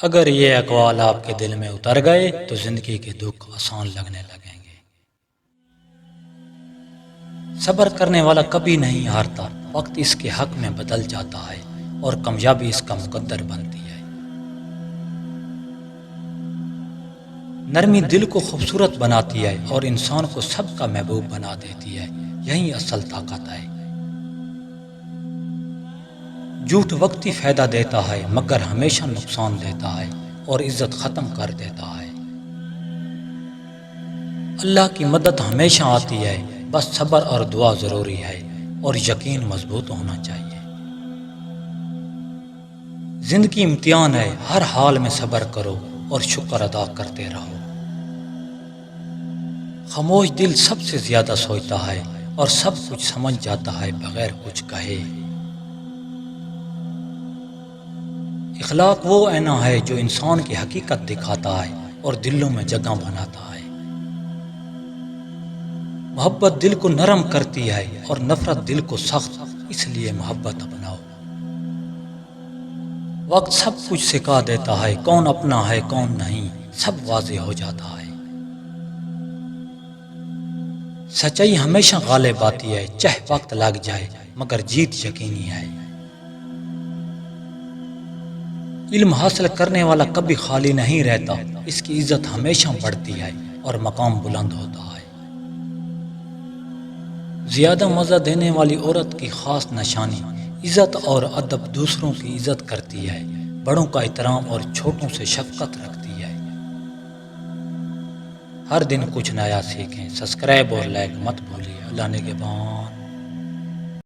اگر یہ اقوال آپ کے دل میں اتر گئے تو زندگی کے دکھ آسان لگنے لگیں گے۔ صبر کرنے والا کبھی نہیں ہارتا، وقت اس کے حق میں بدل جاتا ہے اور کامیابی اس کا مقدر بنتی ہے۔ نرمی دل کو خوبصورت بناتی ہے اور انسان کو سب کا محبوب بنا دیتی ہے، یہی اصل طاقت ہے۔ جھوٹ وقتی فائدہ دیتا ہے مگر ہمیشہ نقصان دیتا ہے اور عزت ختم کر دیتا ہے۔ اللہ کی مدد ہمیشہ آتی ہے، بس صبر اور دعا ضروری ہے اور یقین مضبوط ہونا چاہیے۔ زندگی امتحان ہے، ہر حال میں صبر کرو اور شکر ادا کرتے رہو۔ خاموش دل سب سے زیادہ سوچتا ہے اور سب کچھ سمجھ جاتا ہے بغیر کچھ کہے۔ اخلاق وہ آئینہ ہے جو انسان کی حقیقت دکھاتا ہے اور دلوں میں جگہ بناتا ہے۔ محبت دل کو نرم کرتی ہے اور نفرت دل کو سخت، اس لیے محبت اپناؤ۔ وقت سب کچھ سکھا دیتا ہے، کون اپنا ہے کون نہیں سب واضح ہو جاتا ہے۔ سچائی ہمیشہ غالب آتی ہے، چاہے وقت لگ جائے مگر جیت یقینی ہے۔ علم حاصل کرنے والا کبھی خالی نہیں رہتا، اس کی عزت ہمیشہ بڑھتی ہے اور مقام بلند ہوتا ہے۔ زیادہ مزہ دینے والی عورت کی خاص نشانی عزت اور ادب، دوسروں کی عزت کرتی ہے، بڑوں کا احترام اور چھوٹوں سے شفقت رکھتی ہے۔ ہر دن کچھ نیا سیکھیں، سبسکرائب اور لائک مت بھولیے۔ اللہ نگہبان۔